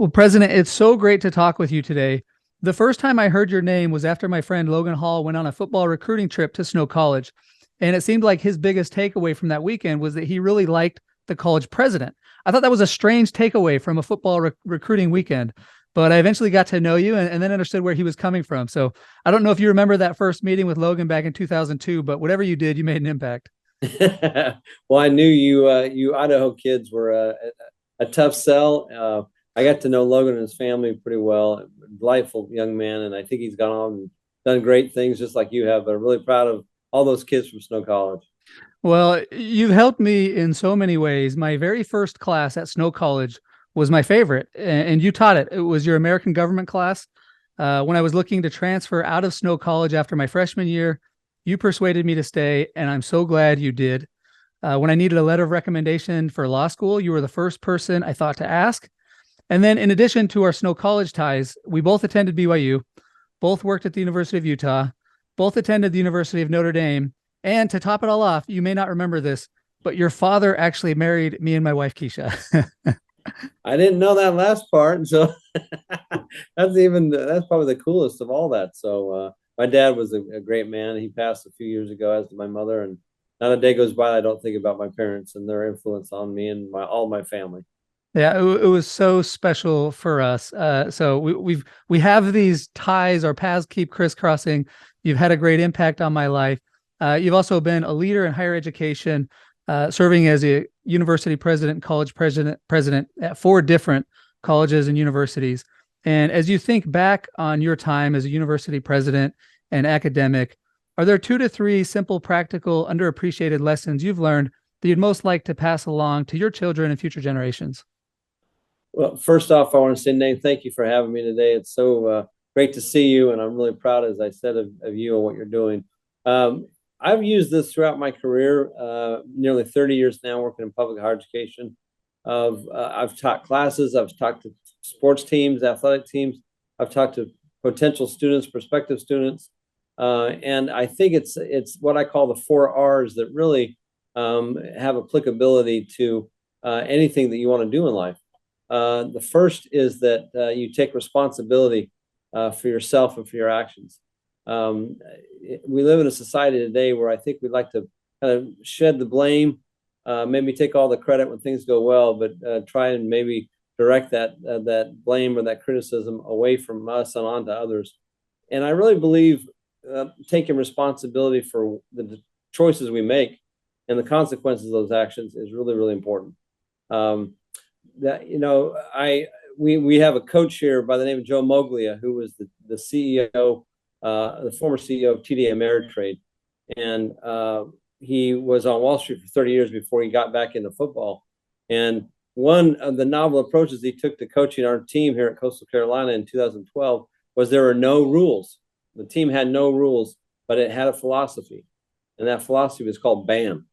Well, President, it's so great to talk with you today. The first time I heard your name was after my friend Logan Hall went on a football recruiting trip to Snow College. And it seemed like his biggest takeaway from that weekend was that he really liked the college president. I thought that was a strange takeaway from a football recruiting weekend, but I eventually got to know you and then understood where he was coming from. So I don't know if you remember that first meeting with Logan back in 2002, but whatever you did, you made an impact. Well, I knew you Idaho kids were a tough sell. I got to know Logan and his family pretty well. Delightful young man, and I think he's gone on and done great things just like you have. But I'm really proud of all those kids from Snow College. Well, you've helped me in so many ways. My very first class at Snow College was my favorite, and you taught it. It was your American government class. When I was looking to transfer out of Snow College after my freshman year, you persuaded me to stay, and I'm so glad you did. When I needed a letter of recommendation for law school, you were the first person I thought to ask. And then, in addition to our Snow College ties, we both attended BYU, both worked at the University of Utah, both attended the University of Notre Dame. And to top it all off, you may not remember this, but your father actually married me and my wife, Keisha. I didn't know that last part, and so that's probably the coolest of all that. So my dad was a great man. He passed a few years ago, as did my mother, and not a day goes by I don't think about my parents and their influence on me and all my family. Yeah, it was so special for us. So we have these ties, our paths keep crisscrossing. You've had a great impact on my life. You've also been a leader in higher education, serving as a university president, college president at 4 different colleges and universities. And as you think back on your time as a university president and academic, are there 2 to 3 simple, practical, underappreciated lessons you've learned that you'd most like to pass along to your children and future generations? Well, first off, I want to say, Nate, thank you for having me today. It's so great to see you, and I'm really proud, as I said, of you and what you're doing. Um, I've used this throughout my career, nearly 30 years now, working in public higher education. I've taught classes, I've talked to sports teams, athletic teams, I've talked to potential students, prospective students, and I think it's what I call the 4 R's that really have applicability to anything that you want to do in life. The first is that you take responsibility for yourself and for your actions. Um, we live in a society today where I think we'd like to kind of shed the blame, maybe take all the credit when things go well, but try and maybe direct that blame or that criticism away from us and onto others. And I really believe taking responsibility for the choices we make and the consequences of those actions is really, really important. Um, that we have a coach here by the name of Joe Moglia, who was the CEO, the former CEO of TD Ameritrade, and he was on Wall Street for 30 years before he got back into football. And one of the novel approaches he took to coaching our team here at Coastal Carolina in 2012 was there were no rules. The team had no rules, but it had a philosophy, and that philosophy was called BAM.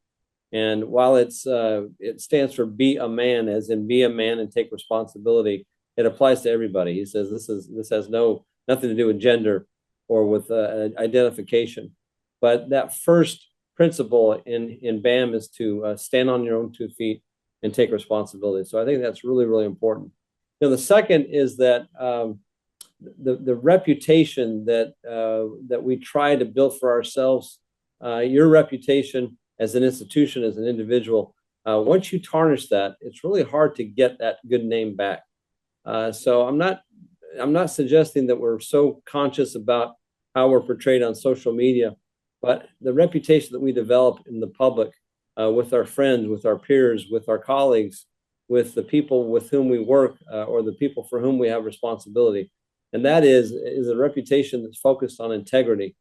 And while it stands for be a man, as in be a man and take responsibility, it applies to everybody. He says this has nothing to do with gender or with identification, but that first principle in BAM is to stand on your own 2 feet and take responsibility. So I think that's really, really important. The second is that the reputation that we try to build for ourselves, your reputation as an institution, as an individual, once you tarnish that, it's really hard to get that good name back. So I'm not suggesting that we're so conscious about how we're portrayed on social media, but the reputation that we develop in the public, with our friends, with our peers, with our colleagues, with the people with whom we work, or the people for whom we have responsibility, and that is a reputation that's focused on integrity,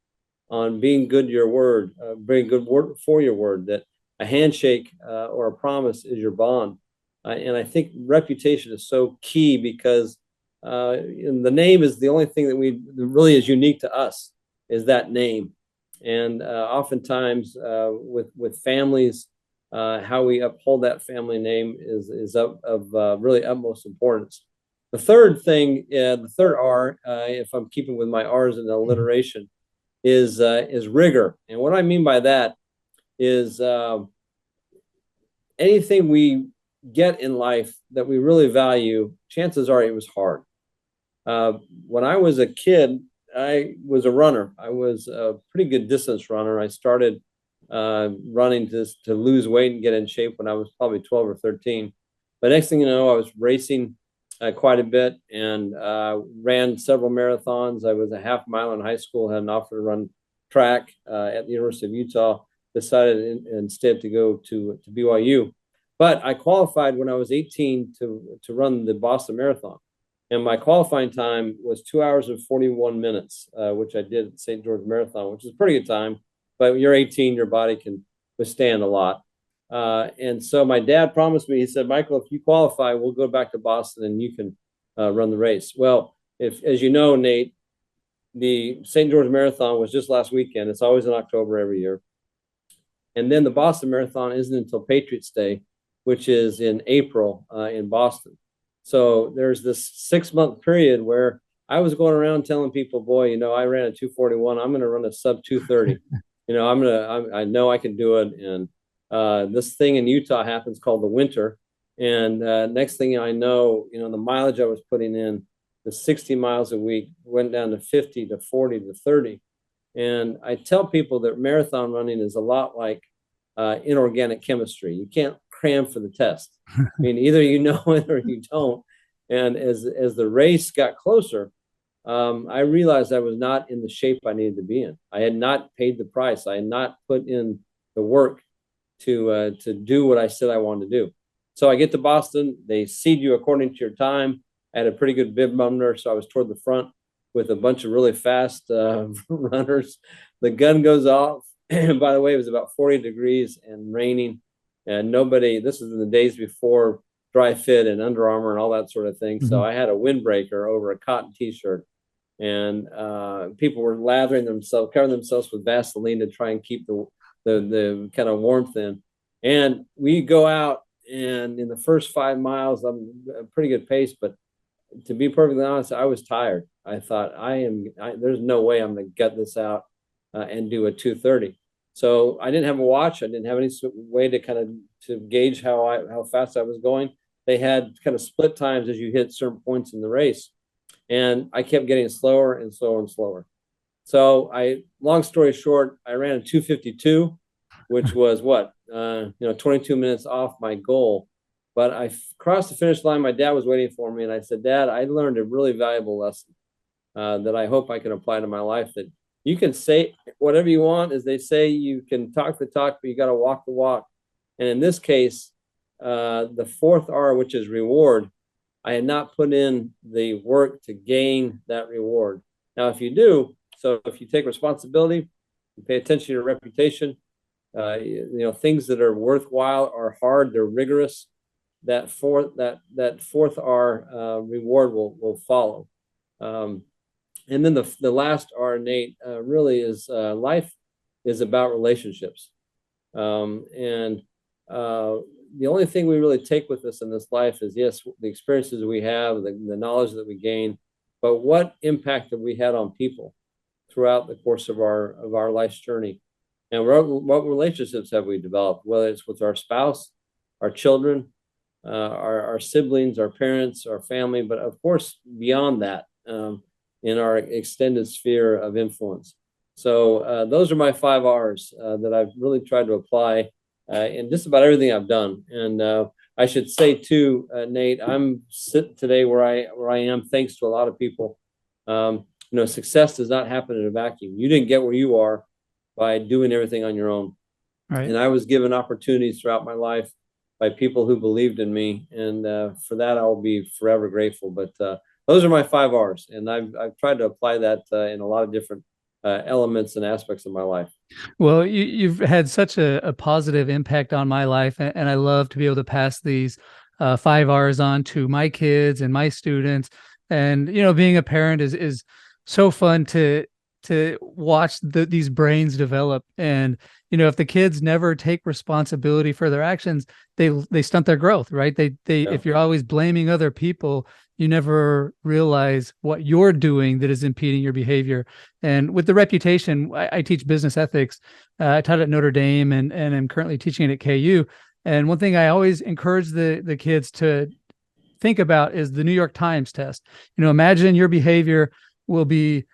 on being good to your word, being good word for your word, that a handshake or a promise is your bond. And I think reputation is so key because the name is the only thing that really is unique to us, is that name. And oftentimes with families, how we uphold that family name is of really utmost importance. The third thing, the third R, if I'm keeping with my R's in alliteration, is rigor. And what I mean by that is anything we get in life that we really value, chances are it was hard. When I was a kid, I was a runner. I was a pretty good distance runner. I started running to lose weight and get in shape when I was probably 12 or 13. But next thing you know, I was racing quite a bit and ran several marathons. I was a half mile in high school, had an offer to run track at the University of Utah, decided instead to go to BYU. But I qualified when I was 18 to run the Boston Marathon. And my qualifying time was 2 hours and 41 minutes, which I did at St. George Marathon, which is a pretty good time. But when you're 18, your body can withstand a lot. And so my dad promised me, he said, Michael, if you qualify, we'll go back to Boston and you can run the race. Well, as you know, Nate, the St. George Marathon was just last weekend. It's always in October every year. And then the Boston Marathon isn't until Patriots Day, which is in April in Boston. So there's this 6-month period where I was going around telling people, boy, you know, I ran a 241. I'm going to run a sub 230. You know, I know I can do it. And this thing in Utah happens called the winter. And next thing I know, you know, the mileage I was putting in, the 60 miles a week went down to 50 to 40 to 30. And I tell people that marathon running is a lot like inorganic chemistry. You can't cram for the test. I mean, either you know it or you don't. And as the race got closer, I realized I was not in the shape I needed to be in. I had not paid the price. I had not put in the work to do what I said I wanted to do. So I get to Boston. They seed you according to your time. I had a pretty good bib number, so I was toward the front with a bunch of really fast runners. The gun goes off. And by the way, it was about 40 degrees and raining. And this is in the days before Dry Fit and Under Armour and all that sort of thing. Mm-hmm. So I had a windbreaker over a cotton t-shirt. And people were covering themselves with Vaseline to try and keep the kind of warmth in. And we go out, and in the first 5 miles, I'm a pretty good pace, but to be perfectly honest, I was tired. I thought there's no way I'm going to gut this out and do a 230. So I didn't have a watch. I didn't have any way to gauge how fast I was going. They had kind of split times as you hit certain points in the race, and I kept getting slower and slower and slower. So long story short, I ran a 252, which was 22 minutes off my goal. But I crossed the finish line. My dad was waiting for me, and I said, Dad, I learned a really valuable lesson that I hope I can apply to my life, that you can say whatever you want. As they say, you can talk the talk, but you got to walk the walk. And in this case, the fourth R, which is reward, I had not put in the work to gain that reward. Now, if you do, so if you take responsibility, you pay attention to your reputation, things that are worthwhile are hard, they're rigorous. That fourth R reward will follow. And then the last R, Nate, really is life is about relationships. And the only thing we really take with us in this life is, yes, the experiences we have, the knowledge that we gain, but what impact have we had on people throughout the course of our life's journey? And what relationships have we developed, whether it's with our spouse, our children, our siblings, our parents, our family, but of course, beyond that, in our extended sphere of influence. So those are my 5 R's that I've really tried to apply in just about everything I've done. And I should say too, Nate, I'm sitting today where I am thanks to a lot of people. Success does not happen in a vacuum. You didn't get where you are by doing everything on your own. Right. And I was given opportunities throughout my life by people who believed in me. And for that, I will be forever grateful. But those are my 5 R's. And I've tried to apply that in a lot of different elements and aspects of my life. Well, you've had such a positive impact on my life. And I love to be able to pass these 5 R's on to my kids and my students. And, being a parent is so fun to watch these brains develop. And, if the kids never take responsibility for their actions, they stunt their growth, right? If you're always blaming other people, you never realize what you're doing that is impeding your behavior. And with the reputation, I teach business ethics. I taught at Notre Dame and I'm currently teaching it at KU. And one thing I always encourage the kids to think about is the New York Times test. Imagine your behavior will be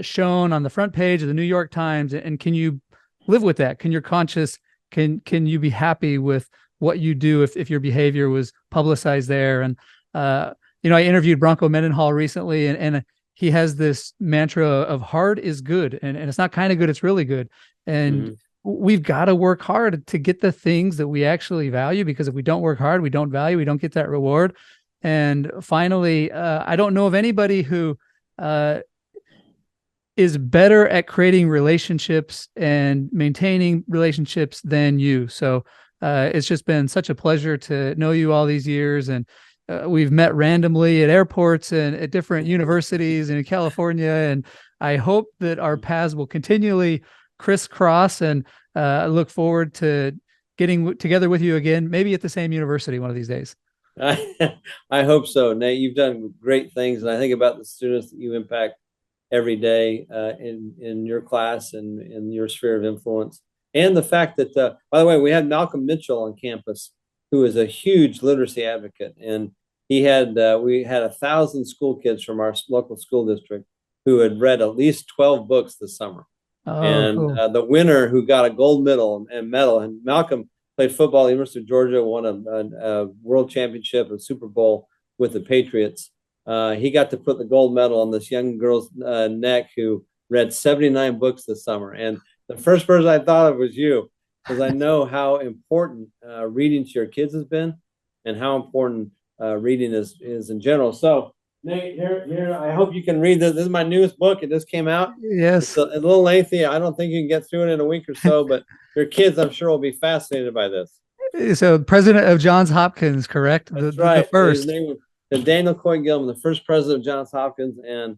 shown on the front page of the New York Times, and can you live with that? Can your conscious can you be happy with what you do if your behavior was publicized there? And I interviewed Bronco Mendenhall recently, and he has this mantra of hard is good, and it's not kind of good, it's really good. And we've got to work hard to get the things that we actually value, because if we don't work hard, we don't value, we don't get that reward. And finally, I don't know of anybody who is better at creating relationships and maintaining relationships than you. So it's just been such a pleasure to know you all these years. And we've met randomly at airports and at different universities in California. And I hope that our paths will continually crisscross, and I look forward to getting together with you again, maybe at the same university one of these days. I hope so, Nate. You've done great things, and I think about the students that you impact every day in your class and in your sphere of influence, and the fact that, by the way, we had Malcolm Mitchell on campus, who is a huge literacy advocate, and we had 1,000 school kids from our local school district who had read at least 12 books this summer. Oh, and cool. The winner who got a gold medal, and Malcolm played football at the University of Georgia, won a world championship, a Super Bowl with the Patriots. He got to put the gold medal on this young girl's neck who read 79 books this summer. And the first person I thought of was you, because I know how important reading to your kids has been, and how important reading is in general. So, Nate, here, I hope you can read this. This is my newest book. It just came out. Yes. It's a little lengthy. I don't think you can get through it in a week or so, but your kids, I'm sure, will be fascinated by this. So, president of Johns Hopkins, correct? That's right. The first. His name was Daniel Coy Gilman, the first president of Johns Hopkins, and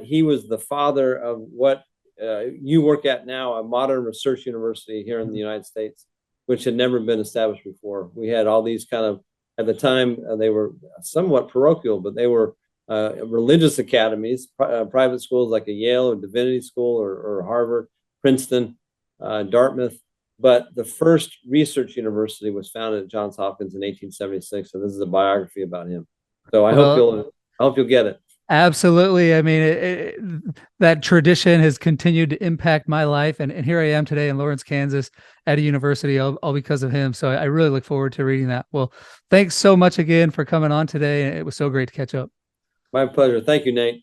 he was the father of what you work at now, a modern research university here in the United States, which had never been established before. We had all these kind of, at the time, they were somewhat parochial, but they were religious academies, private schools like a Yale or Divinity School or Harvard, Princeton, Dartmouth. But the first research university was founded at Johns Hopkins in 1876. So this is a biography about him. So I hope you'll get it. Absolutely. I mean, that tradition has continued to impact my life. And here I am today in Lawrence, Kansas at a university, all because of him. So I really look forward to reading that. Well, thanks so much again for coming on today. It was so great to catch up. My pleasure. Thank you, Nate.